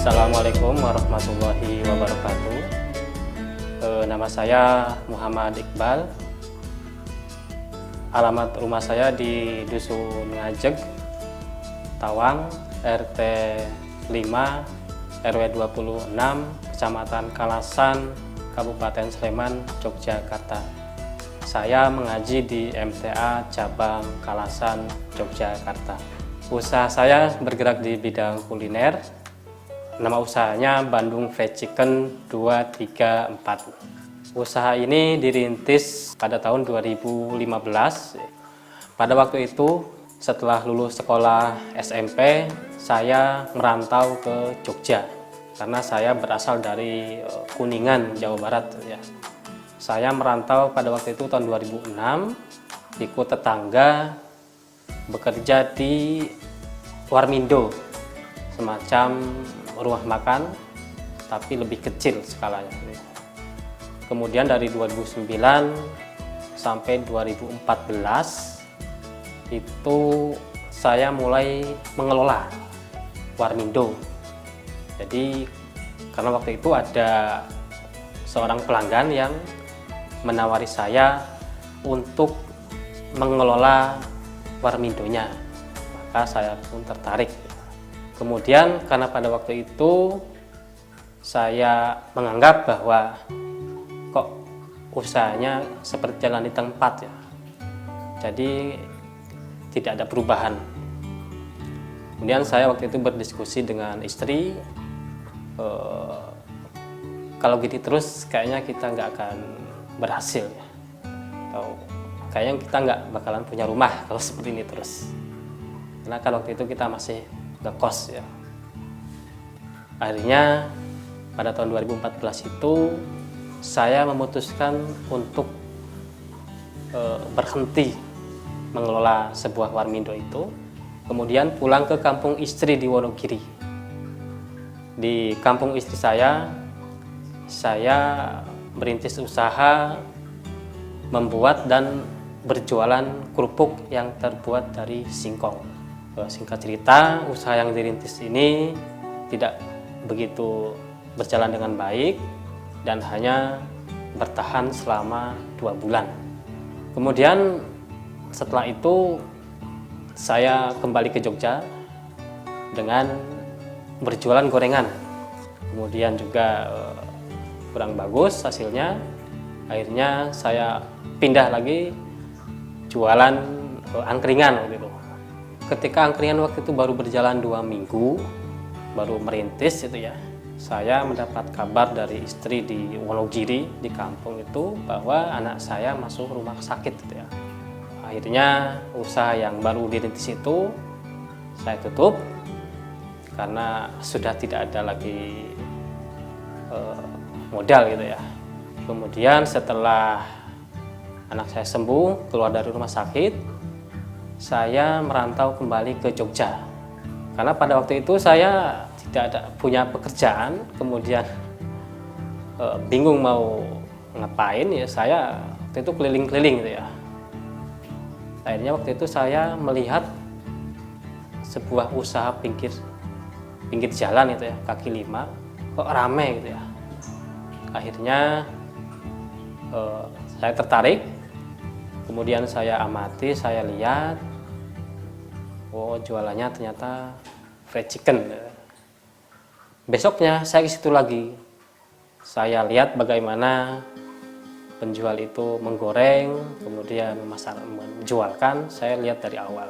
Assalamualaikum warahmatullahi wabarakatuh. Nama saya Muhammad Iqbal. Alamat rumah saya di Dusun Ngajeg, Tawang, RT 5, RW 26, Kecamatan Kalasan, Kabupaten Sleman, Yogyakarta. Saya mengaji di MTA Cabang Kalasan, Yogyakarta. Usaha saya bergerak di bidang kuliner. Nama usahanya Bandung Fried Chicken 234. Usaha ini dirintis pada tahun 2015. Pada waktu itu, setelah lulus sekolah SMP, saya merantau ke Jogja karena saya berasal dari Kuningan, Jawa Barat ya. Saya merantau pada waktu itu tahun 2006, ikut tetangga bekerja di Warmindo, semacam rumah makan tapi lebih kecil skalanya. Kemudian dari 2009 sampai 2014 itu saya mulai mengelola Warmindo. Jadi karena waktu itu ada seorang pelanggan yang menawari saya untuk mengelola Warmindonya, maka saya pun tertarik. Kemudian karena pada waktu itu saya menganggap bahwa kok usahanya seperti jalan di tempat ya, jadi tidak ada perubahan. Kemudian saya waktu itu berdiskusi dengan istri, kalau gini terus kayaknya kita nggak akan berhasil ya, atau kayaknya kita nggak bakalan punya rumah kalau seperti ini terus, karena kan waktu itu kita masih ngekos ya. Akhirnya pada tahun 2014 itu saya memutuskan untuk berhenti mengelola sebuah Warmindo itu, kemudian pulang ke kampung istri di Wonogiri. Di kampung istri saya merintis usaha membuat dan berjualan kerupuk yang terbuat dari singkong. Singkat cerita, usaha yang dirintis ini tidak begitu berjalan dengan baik dan hanya bertahan selama 2 bulan. Kemudian setelah itu saya kembali ke Jogja dengan berjualan gorengan. Kemudian juga kurang bagus hasilnya. Akhirnya saya pindah lagi jualan angkringan waktu itu. Ketika angkringan waktu itu baru berjalan 2 minggu, baru merintis itu ya, saya mendapat kabar dari istri di Wonogiri, di kampung itu, bahwa anak saya masuk rumah sakit gitu ya. Akhirnya usaha yang baru dirintis itu saya tutup karena sudah tidak ada lagi modal gitu ya. Kemudian setelah anak saya sembuh, keluar dari rumah sakit, saya merantau kembali ke Jogja. Karena pada waktu itu saya tidak ada punya pekerjaan, kemudian bingung mau ngapain ya, saya waktu itu keliling-keliling gitu ya. Akhirnya waktu itu saya melihat sebuah usaha pinggir jalan itu ya, kaki 5, kok rame gitu ya. Akhirnya saya tertarik, kemudian saya amati, saya lihat, oh jualannya ternyata fried chicken. Besoknya saya ke situ lagi, saya lihat bagaimana penjual itu menggoreng, kemudian menjualkan, saya lihat dari awal.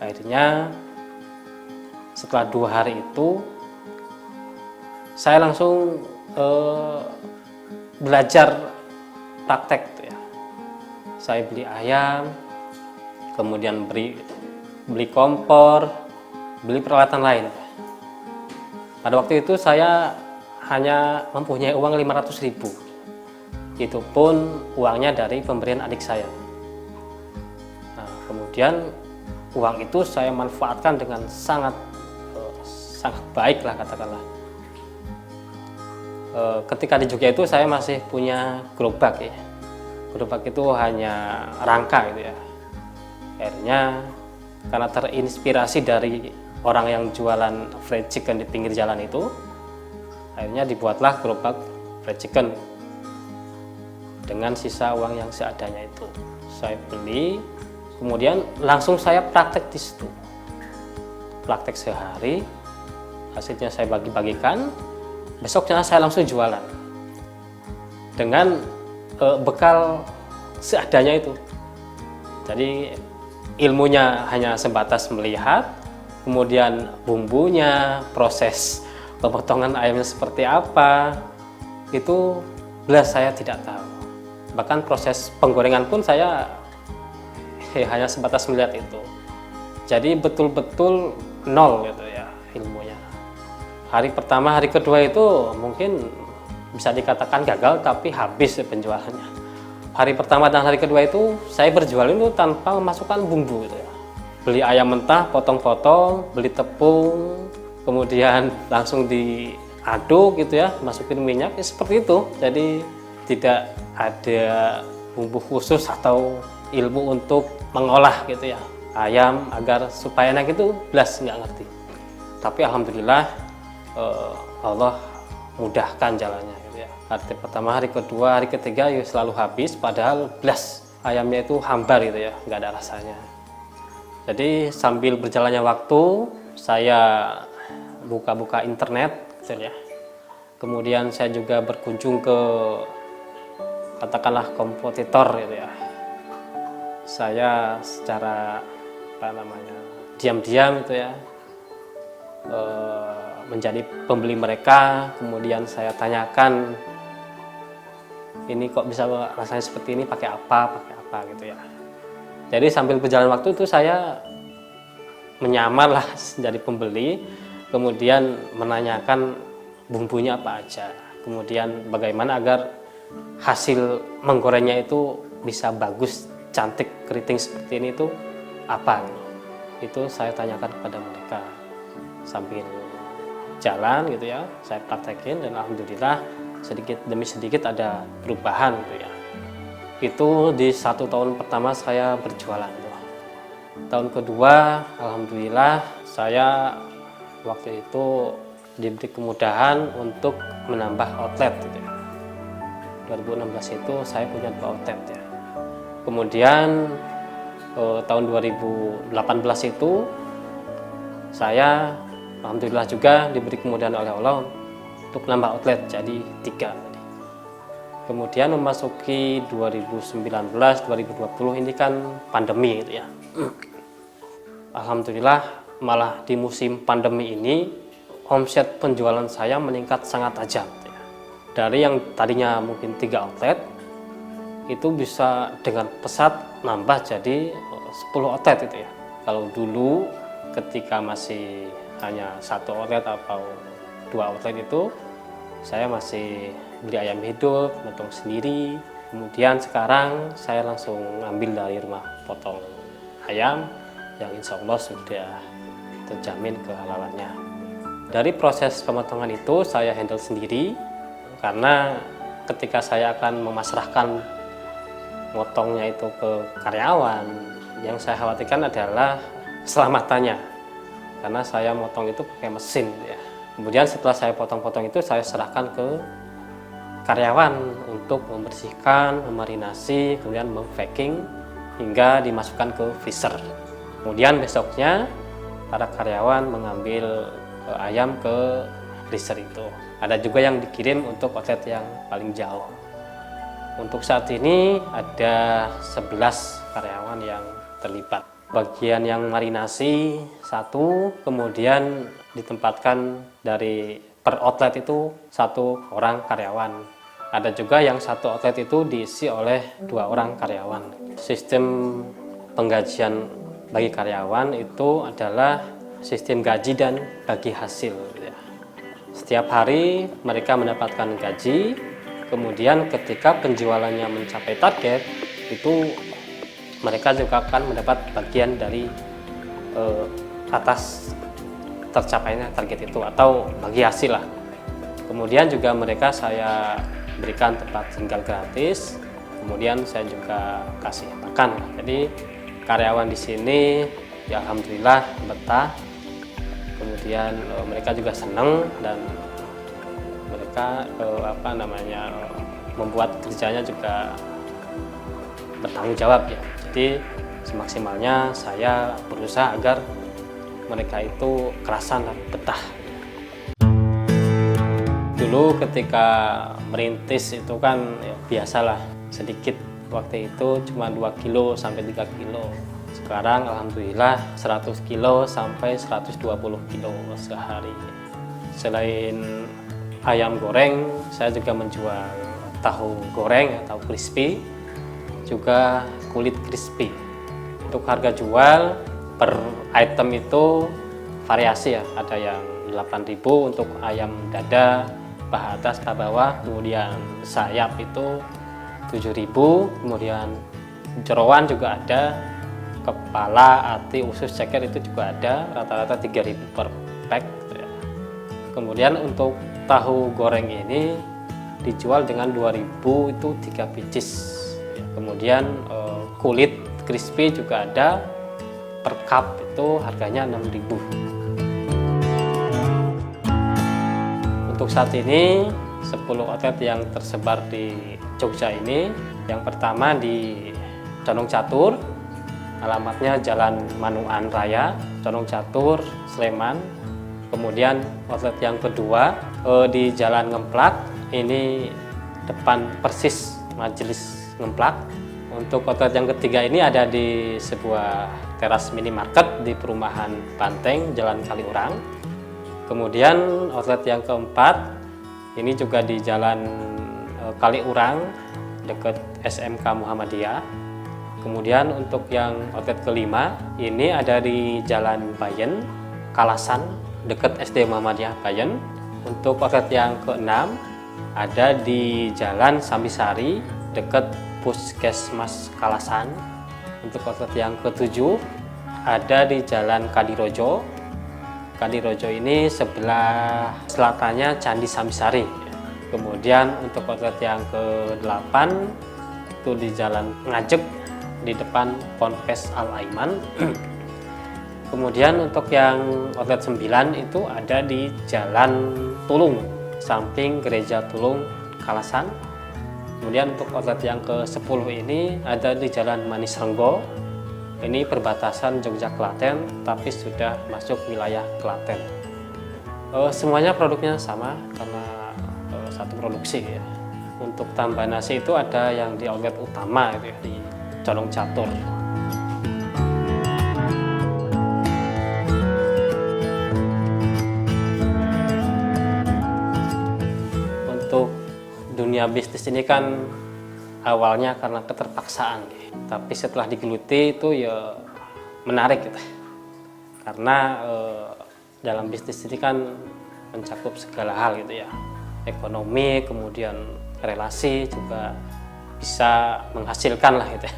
Akhirnya setelah 2 hari itu, saya langsung belajar praktek gitu ya. Saya beli ayam, kemudian beli kompor, beli peralatan lain. Pada waktu itu saya hanya mempunyai uang 500.000. Itu pun uangnya dari pemberian adik saya. Nah, kemudian uang itu saya manfaatkan dengan sangat baik lah katakanlah. Ketika di Jogja itu saya masih punya gerobak ya. Gerobak itu hanya rangka gitu ya. Akhirnya karena terinspirasi dari orang yang jualan fried chicken di pinggir jalan itu. Akhirnya dibuatlah gerobak fried chicken dengan sisa uang yang seadanya itu. Saya beli, kemudian langsung saya praktek di situ. Praktek sehari, hasilnya saya bagi-bagikan, besoknya saya langsung jualan dengan bekal seadanya itu. Jadi ilmunya hanya sebatas melihat, kemudian bumbunya, proses pemotongan ayamnya seperti apa, itu belas saya tidak tahu. Bahkan proses penggorengan pun saya hanya sebatas melihat itu. Jadi betul-betul nol gitu ya ilmunya. Hari pertama, hari kedua itu mungkin bisa dikatakan gagal, tapi habis penjualannya. Hari pertama dan hari kedua itu saya berjual itu tanpa memasukkan bumbu gitu ya. Beli ayam mentah, potong-potong, beli tepung, kemudian langsung diaduk gitu ya, masukin minyak, ya seperti itu. Jadi tidak ada bumbu khusus atau ilmu untuk mengolah gitu ya ayam agar supaya enak, itu belas nggak ngerti. Tapi alhamdulillah Allah mudahkan jalannya gitu ya. Hari pertama, hari kedua, hari ketiga ya selalu habis, padahal belas ayamnya itu hambar gitu ya, nggak ada rasanya. Jadi sambil berjalannya waktu saya buka-buka internet gitu ya. Kemudian saya juga berkunjung ke katakanlah kompetitor gitu ya. Saya secara diam-diam itu ya menjadi pembeli mereka. Kemudian saya tanyakan, ini kok bisa rasanya seperti ini, pakai apa gitu ya. Jadi sambil berjalan waktu itu saya menyamar lah jadi pembeli, kemudian menanyakan bumbunya apa aja, kemudian bagaimana agar hasil menggorengnya itu bisa bagus, cantik, keriting seperti ini itu apa. Itu saya tanyakan kepada mereka sambil jalan gitu ya, saya praktekin dan alhamdulillah sedikit demi sedikit ada perubahan gitu ya. Itu di 1 tahun pertama saya berjualan tuh. Tahun kedua alhamdulillah saya waktu itu diberi kemudahan untuk menambah outlet gitu ya. 2016 itu saya punya 2 outlet ya. Kemudian tahun 2018 itu saya alhamdulillah juga diberi kemudahan oleh Allah untuk menambah outlet jadi 3. Kemudian memasuki 2019-2020 ini kan pandemi gitu ya. Alhamdulillah malah di musim pandemi ini omset penjualan saya meningkat sangat tajam gitu ya. Dari yang tadinya mungkin 3 outlet itu bisa dengan pesat nambah jadi 10 outlet gitu ya. Kalau dulu ketika masih hanya 1 outlet atau 2 outlet itu saya masih beli ayam hidup, potong sendiri. Kemudian sekarang saya langsung ambil dari rumah potong ayam yang insya Allah sudah terjamin kehalalannya. Dari proses pemotongan itu saya handle sendiri, karena ketika saya akan memasrahkan motongnya itu ke karyawan, yang saya khawatirkan adalah keselamatannya, karena saya motong itu pakai mesin ya. Kemudian setelah saya potong-potong itu saya serahkan ke karyawan untuk membersihkan, memarinasi, kemudian mempacking hingga dimasukkan ke freezer. Kemudian besoknya para karyawan mengambil ayam ke freezer itu. Ada juga yang dikirim untuk outlet yang paling jauh. Untuk saat ini ada 11 karyawan yang terlibat. Bagian yang marinasi 1, kemudian ditempatkan dari per outlet itu 1 orang karyawan. Ada juga yang 1 outlet itu diisi oleh 2 orang karyawan. Sistem penggajian bagi karyawan itu adalah sistem gaji dan bagi hasil. Setiap hari mereka mendapatkan gaji, kemudian ketika penjualannya mencapai target, itu mereka juga akan mendapat bagian dari atas tercapainya target itu atau bagi hasil lah. Kemudian juga mereka saya berikan tempat tinggal gratis, kemudian saya juga kasih makan. Jadi karyawan di sini ya alhamdulillah betah kemudian mereka juga senang dan mereka membuat kerjanya juga bertanggung jawab ya. Jadi semaksimalnya saya berusaha agar mereka itu kerasan dan betah. Dulu ketika merintis itu kan ya, biasalah sedikit, waktu itu cuma 2 kilo sampai 3 kilo. Sekarang alhamdulillah 100 kilo sampai 120 kilo sehari. Selain ayam goreng, saya juga menjual tahu goreng atau crispy, juga kulit crispy. Untuk harga jual per item itu variasi ya, ada yang 8.000 untuk ayam dada, paha atas, paha bawah, kemudian sayap itu 7.000, kemudian jeroan juga ada, kepala, hati, usus, ceker itu juga ada, rata-rata 3.000 per pack gitu ya. Kemudian untuk tahu goreng ini dijual dengan 2.000 itu 3 pieces ya. Kemudian kulit crispy juga ada, per cup itu harganya 6.000. Untuk saat ini 10 outlet yang tersebar di Jogja ini, yang pertama di Condong Catur, alamatnya Jalan Manuan Raya, Condong Catur, Sleman. Kemudian outlet yang kedua di Jalan Ngemplak, ini depan persis Majelis Ngemplak. Untuk outlet yang ketiga ini ada di sebuah teras minimarket di perumahan Banteng, Jalan Kaliurang. Kemudian outlet yang keempat ini juga di Jalan Kaliurang dekat SMK Muhammadiyah. Kemudian untuk yang outlet kelima ini ada di Jalan Bayen, Kalasan dekat SD Muhammadiyah Bayen. Untuk outlet yang keenam ada di Jalan Sambisari dekat Puskesmas Kalasan. Untuk outlet yang ketujuh ada di Jalan Kadirojo. Kadirojo ini sebelah selatannya Candi Sambisari. Kemudian untuk outlet yang ke-8 itu di Jalan Ngajek di depan Ponpes Al Aiman. Kemudian untuk yang outlet 9 itu ada di Jalan Tulung, samping Gereja Tulung Kalasan. Kemudian untuk outlet yang ke-10 ini ada di Jalan Manis Renggo. Ini perbatasan Jogja Klaten, tapi sudah masuk wilayah Klaten. Semuanya produknya sama karena satu produksi ya. Untuk tambah nasi itu ada yang di outlet utama itu ya, di Condong Catur. Untuk dunia bisnis ini kan awalnya karena keterpaksaan, tapi setelah digeluti itu ya menarik gitu. Karena dalam bisnis ini kan mencakup segala hal gitu ya, ekonomi, kemudian relasi juga bisa menghasilkan lah gitu ya.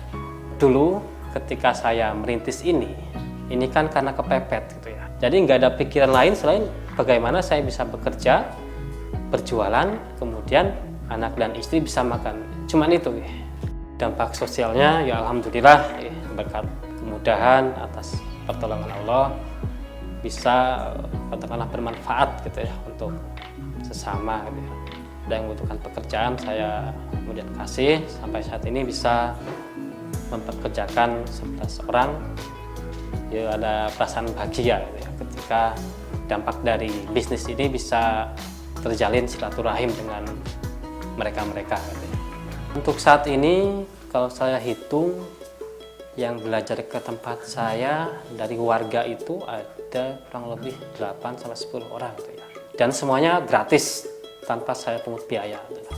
Dulu ketika saya merintis ini kan karena kepepet gitu ya. Jadi nggak ada pikiran lain selain bagaimana saya bisa bekerja, berjualan, kemudian anak dan istri bisa makan. Cuman itu. Dampak sosialnya ya alhamdulillah berkat kemudahan atas pertolongan Allah bisa katakanlah bermanfaat gitu ya untuk sesama gitu ya. Ada yang membutuhkan pekerjaan saya kemudian kasih, sampai saat ini bisa mempekerjakan 11 orang. Ya ada perasaan bahagia gitu ya, ketika dampak dari bisnis ini bisa terjalin silaturahim dengan mereka-mereka gitu ya. Untuk saat ini kalau saya hitung yang belajar ke tempat saya dari warga itu ada kurang lebih 8-10 orang gitu ya. Dan semuanya gratis tanpa saya pungut biaya gitu.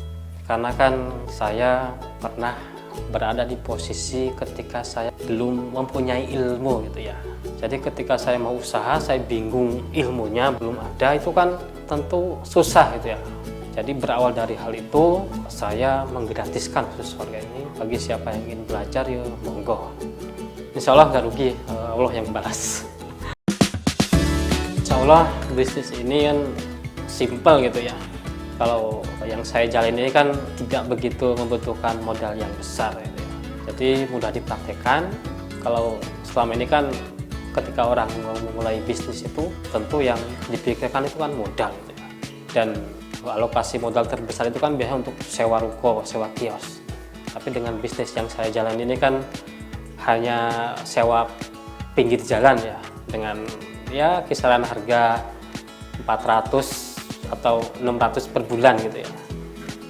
Karena kan saya pernah berada di posisi ketika saya belum mempunyai ilmu gitu ya. Jadi ketika saya mau usaha, saya bingung, ilmunya belum ada, itu kan tentu susah gitu ya. Jadi berawal dari hal itu, saya menggratiskan khusus warga ini. Bagi siapa yang ingin belajar, ya monggo. Insya Allah nggak rugi, Allah yang balas. Insya Allah bisnis ini kan simple gitu ya. Kalau yang saya jalin ini kan tidak begitu membutuhkan modal yang besar gitu ya. Jadi mudah dipraktekkan. Kalau selama ini kan ketika orang mau memulai bisnis itu tentu yang dipikirkan itu kan modal gitu ya. Dan alokasi modal terbesar itu kan biasanya untuk sewa ruko, sewa kios. Tapi dengan bisnis yang saya jalan ini kan hanya sewa pinggir jalan ya, dengan ya kisaran harga 400 atau 600 per bulan gitu ya.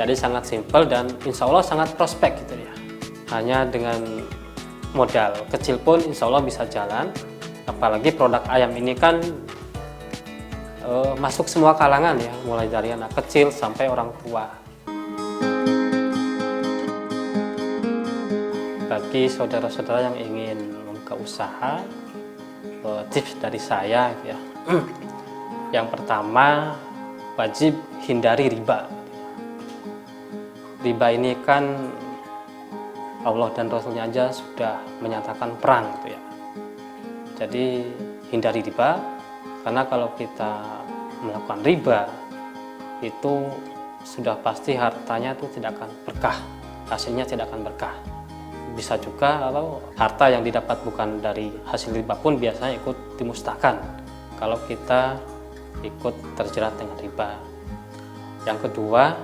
Jadi sangat simpel dan insya Allah sangat prospek gitu ya. Hanya dengan modal kecil pun insya Allah bisa jalan. Apalagi produk ayam ini kan masuk semua kalangan ya, mulai dari anak kecil sampai orang tua. Bagi saudara-saudara yang ingin membuka usaha, tips dari saya ya. Yang pertama, wajib hindari riba. Riba ini kan Allah dan Rasulnya aja sudah menyatakan perang gitu ya. Jadi hindari riba, karena kalau kita melakukan riba itu sudah pasti hartanya itu tidak akan berkah, hasilnya tidak akan berkah. Bisa juga kalau harta yang didapat bukan dari hasil riba pun biasanya ikut dimusnahkan kalau kita ikut terjerat dengan riba. Yang kedua,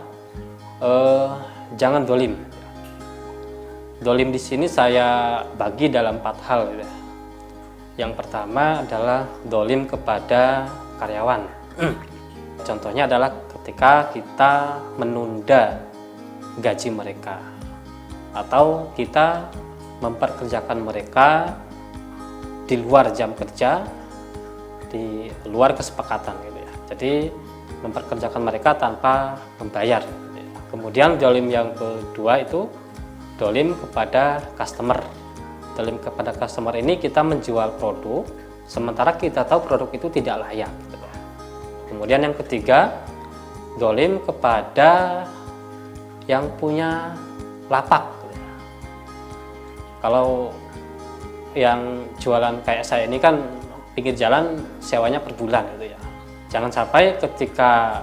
jangan dolim. Dolim di sini saya bagi dalam 4 hal gitu ya. Yang pertama adalah dolim kepada karyawan. Contohnya adalah ketika kita menunda gaji mereka atau kita memperkerjakan mereka di luar jam kerja, di luar kesepakatan gitu ya. Jadi memperkerjakan mereka tanpa membayar gitu ya. Kemudian dolim yang kedua itu dolim kepada customer. Dolim kepada customer ini kita menjual produk sementara kita tahu produk itu tidak layak gitu. Kemudian yang ketiga, dolim kepada yang punya lapak gitu. Kalau yang jualan kayak saya ini kan pinggir jalan sewanya per bulan gitu ya. Jangan sampai ketika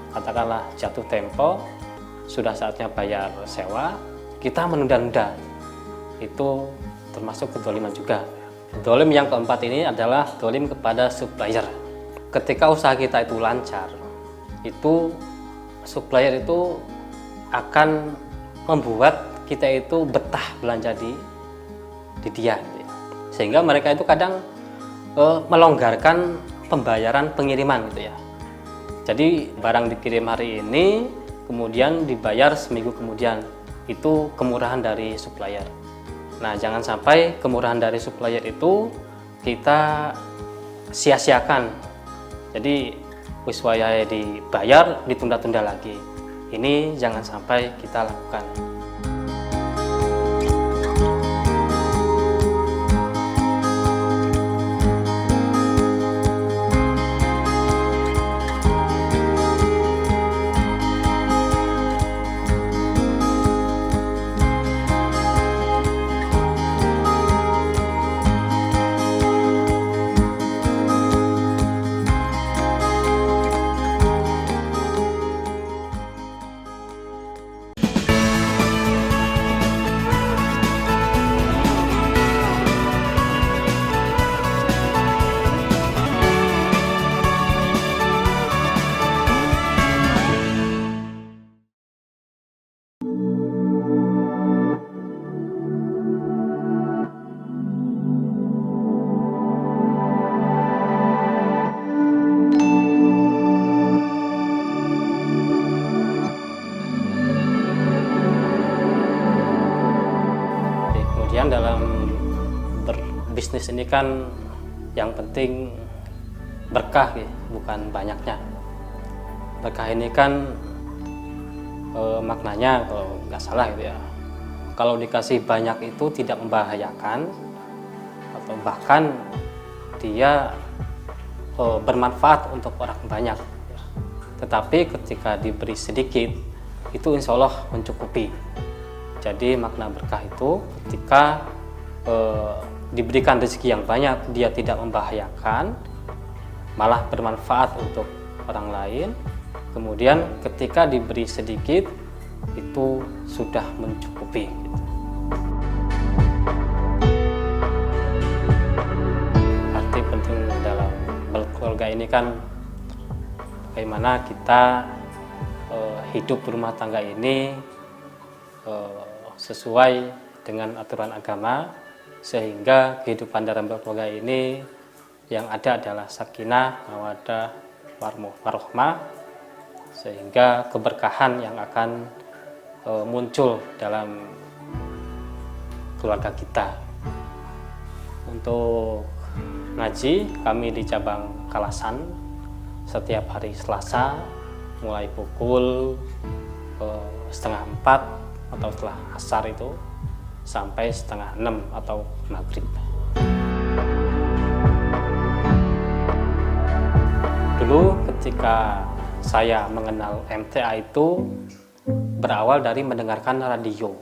katakanlah jatuh tempo sudah saatnya bayar sewa, kita menunda-nunda. Itu termasuk kedoliman juga. Dolim yang keempat ini adalah dolim kepada supplier. Ketika usaha kita itu lancar, itu supplier itu akan membuat kita itu betah belanja di dia gitu ya. Sehingga mereka itu kadang melonggarkan pembayaran pengiriman gitu ya. Jadi barang dikirim hari ini kemudian dibayar seminggu kemudian, itu kemurahan dari supplier. Nah, jangan sampai kemurahan dari supplier itu kita sia-siakan. Jadi wis wayahe dibayar ditunda-tunda lagi. Ini jangan sampai kita lakukan. Dalam berbisnis ini kan yang penting berkah ya, bukan banyaknya. Berkah ini kan maknanya kalau nggak salah gitu ya, kalau dikasih banyak itu tidak membahayakan atau bahkan dia bermanfaat untuk orang banyak. Tetapi ketika diberi sedikit itu insya Allah mencukupi. Jadi makna berkah itu ketika diberikan rezeki yang banyak, dia tidak membahayakan, malah bermanfaat untuk orang lain. Kemudian ketika diberi sedikit, itu sudah mencukupi. penting dalam berkeluarga ini kan bagaimana kita hidup berumah tangga ini sesuai dengan aturan agama, sehingga kehidupan dalam berkeluarga ini yang ada adalah sakinah, mawaddah, warahmah, sehingga keberkahan yang akan muncul dalam keluarga kita. Untuk ngaji kami di cabang Kalasan setiap hari Selasa mulai pukul 3:30 atau setelah asar itu sampai 5:30 atau maghrib. Dulu ketika saya mengenal MTA itu berawal dari mendengarkan radio.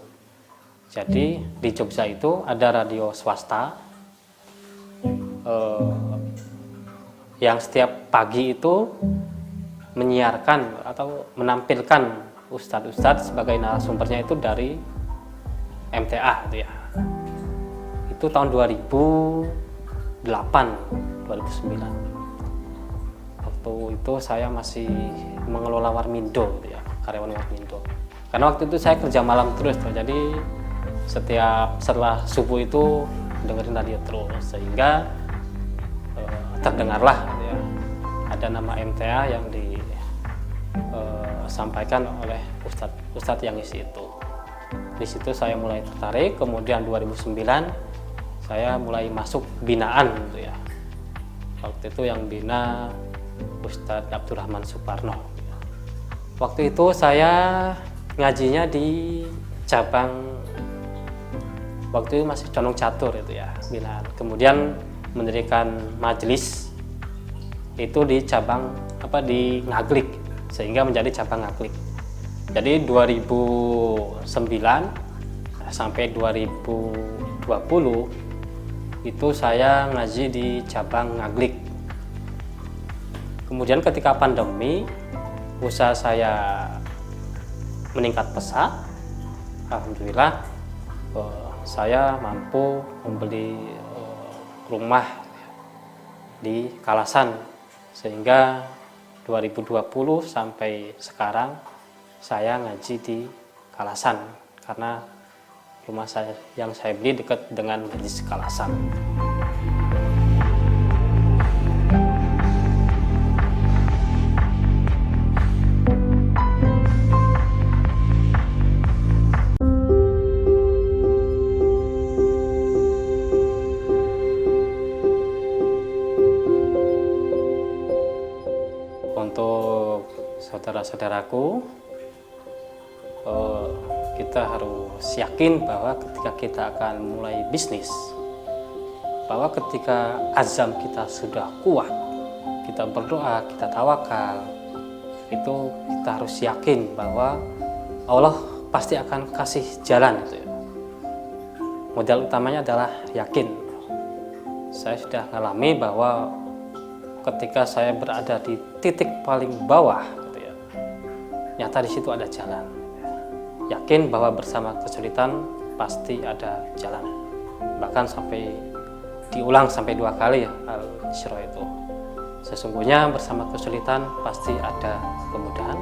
Jadi di Jogja itu ada radio swasta yang setiap pagi itu menyiarkan atau menampilkan ustadz-ustadz sebagai narasumbernya itu dari MTA gitu ya. Itu tahun 2008, 2009. Waktu itu saya masih mengelola Warmindo gitu ya, karyawan Warmindo. Karena waktu itu saya kerja malam terus tuh, jadi setelah subuh itu dengerin radio terus, sehingga terdengarlah gitu ya, ada nama MTA yang disampaikan oleh ustadz yang isi itu. Di situ saya mulai tertarik. Kemudian 2009 saya mulai masuk binaan gitu ya. Waktu itu yang bina Ustadz Abdurrahman Suparno. Waktu itu saya ngajinya di cabang, waktu itu masih Condong Catur itu ya, binaan. Kemudian mendirikan majelis itu di cabang di Ngaglik, sehingga menjadi cabang Ngaglik. Jadi 2009 sampai 2020 itu saya ngaji di cabang Ngaglik. Kemudian ketika pandemi, usaha saya meningkat pesat. Alhamdulillah saya mampu membeli rumah di Kalasan, sehingga 2020 sampai sekarang saya ngaji di Kalasan karena rumah saya yang saya beli dekat dengan Majlis Kalasan. Untuk saudara-saudaraku, kita harus yakin bahwa ketika kita akan mulai bisnis, bahwa ketika azam kita sudah kuat, kita berdoa, kita tawakal, itu kita harus yakin bahwa Allah pasti akan kasih jalan itu ya. Modal utamanya adalah yakin. Saya sudah mengalami bahwa ketika saya berada di titik paling bawah gitu ya, nyata di situ ada jalan. Yakin bahwa bersama kesulitan pasti ada jalan. Bahkan sampai diulang sampai 2 kali ya Al-Isra itu. Sesungguhnya bersama kesulitan pasti ada kemudahan.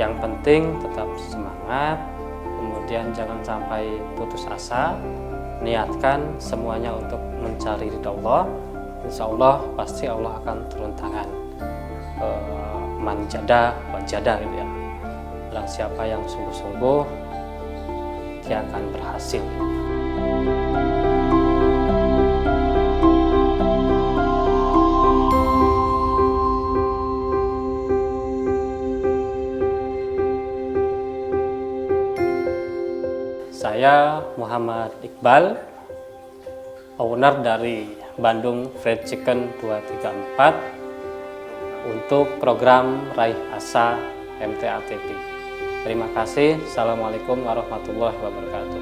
Yang penting tetap semangat, kemudian jangan sampai putus asa. Niatkan semuanya untuk mencari ridha Allah. Insya Allah pasti Allah akan turun tangan. Man jada wa jada gitu ya. Barang siapa yang sungguh-sungguh, dia akan berhasil. Saya Muhammad Iqbal, owner dari Bandung Fried Chicken 234 untuk program Raih Asa MTA TV. Terima kasih. Assalamualaikum warahmatullahi wabarakatuh.